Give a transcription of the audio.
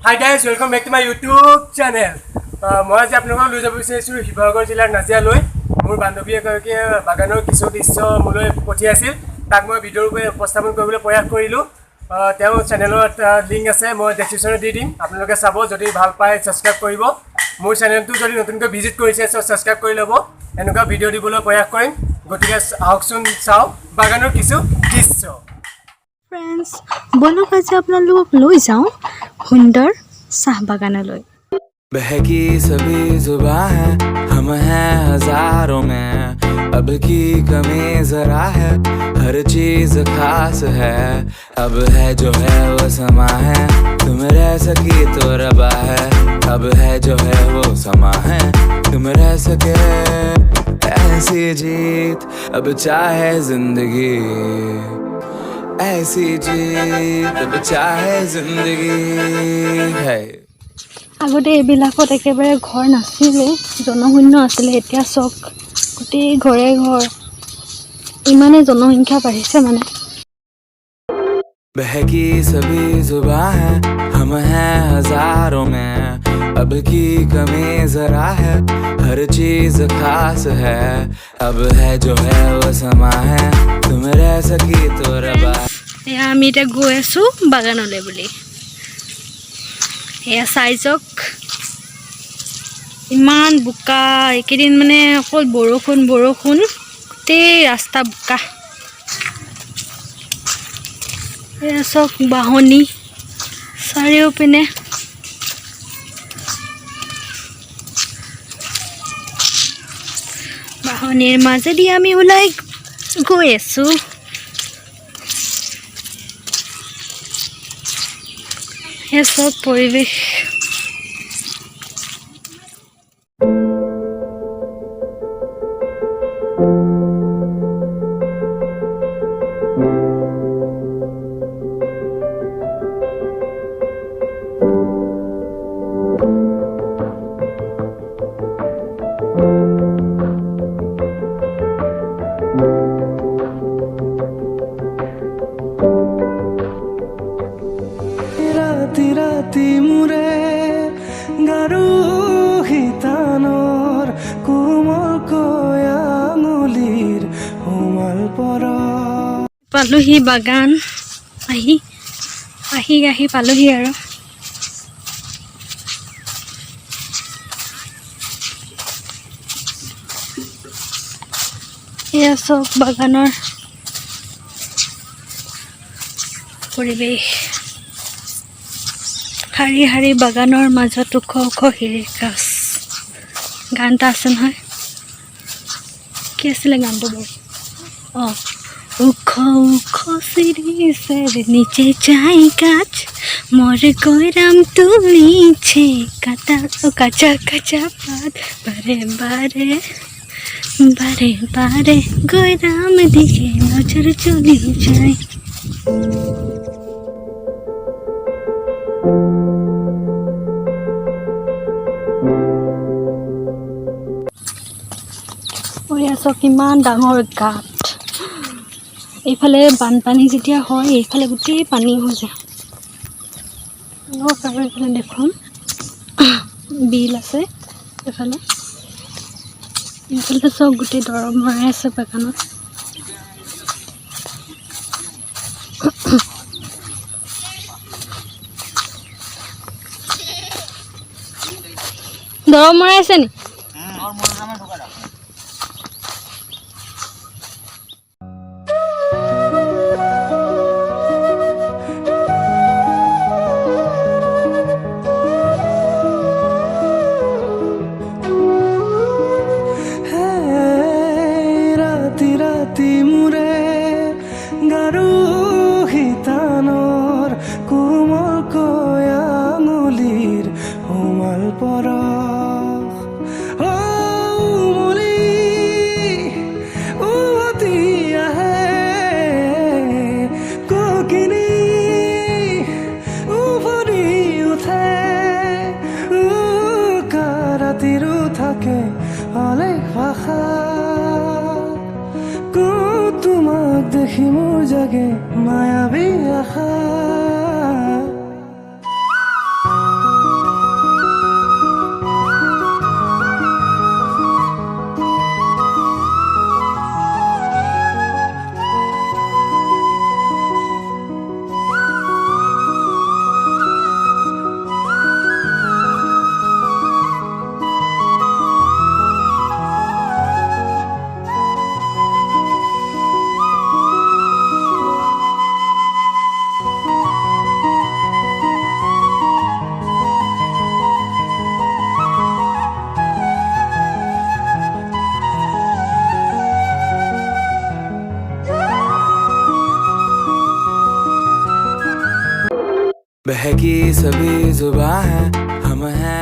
Hi guys, welcome back to my YouTube channel. মই আজি আপোনালোকক লৈ যাব বিচাৰিছোঁ শিৱসাগৰ জিলাৰ নাজিৰালৈ। মোৰ বান্ধৱী এগৰাকীয়ে বাগানৰ কিছু দৃশ্য মোলৈ পঠিয়াইছিল, তাক মই ভিডিঅ'ৰ ৰূপে উপস্থাপন কৰিবলৈ প্ৰয়াস কৰিলোঁ। তেওঁৰ চেনেলৰ এটা লিংক আছে, মই ডেছক্ৰিপশ্যনত দি দিম, আপোনালোকে চাব। যদি ভাল পায় ছাবস্ক্ৰাইব কৰিব। মোৰ চেনেলটো যদি নতুনকৈ ভিজিট কৰিছে ছাবস্ক্ৰাইব কৰি ল'ব। এনেকুৱা ভিডিঅ' দিবলৈ প্ৰয়াস কৰিম। গতিকে আহকচোন চাওঁ বাগানৰ কিছু দৃশ্য। फ्रेंड्स बोलक आज आपलोक লৈ যাওঁ সুন্দৰ চাহ বাগানলৈ। बहकी सभी जुबां है, हम हैं हजारों में, अब की कमी जरा है, हर चीज खास है, अब है जो है वो समा है, तुम रह सकी तो रबा है, अब है जो है वो समा है, तुम रह सके ऐसी जीत, अब चाहे जिंदगी ऐसी जीत, अब चाहे जिंदगी है। আগতে এইবিলাকত একেবাৰে ঘৰ নাছিলে, জনশূন্য আছিলে। এতিয়া চক গোটেই ঘৰে ঘৰ, ইমানে জনসংখ্যা বাঢ়িছে মানে। बहकी सभी जुबां है, हम हैं हजारों में, अब की कमी जरा है, हर चीज खास है, अब है जो है वो समा है, तुम रह सकी तो रबा। এয়া আমি এতিয়া গৈ আছোঁ বাগানলৈ বুলি। এয়া চাইজক ইমান বোকা, এইকেইদিন মানে অকল বৰষুণ গোটেই ৰাস্তা বোকা। এয়া চব বাহনি চাৰিওপিনে। বাহনিৰ মাজেদি আমি ওলাই গৈ আছোঁ। এয়া চব পৰিৱেশ। ৰাতি মুৰে গাৰু হিতানৰ কোমল আঙুলিৰ সোমাল পৰ। পালোহি বাগান, আহি পালোহি আৰু। এয়া চব বাগানৰ পৰিৱেশ। শাৰী শাৰী বাগানৰ মাজত ওখ ওখ শিৰিৰ গছ। গান এটা আছে নহয়, কি আছিলে গানটো বাৰু? অঁ, ওখ ওখ শিৰিছে নিচে চাই কাছ, মর গৈরাম তুলিছে কাটা কাঁচা কাঁচা পাত, বারে বারে বারে বারে গৈরাম দিকে নজর চলে যায়। কিমান ডাঙৰ গাঁত। এইফালে বানপানী যেতিয়া হয়, এইফালে গোটেই পানী হৈ যায়। আৰু এইফালে দেখোন বিল আছে। এইফালে চব গোটেই দৰৱ মৰাই আছে বাগানত। দৰৱ মৰাই আছে নি? ৰাতি মুৰে গাৰু হিতানৰ কোমল আঙুলিৰ সোমাল পৰ। উভতি আহে ককিনি উভৰি উঠে, ৰাতিৰো থাকে অলেখ ভাষা। তোমাক দেখি মোৰ জাগে মায়াবী আশা। बहकी सभी जुबां हैं हम हैं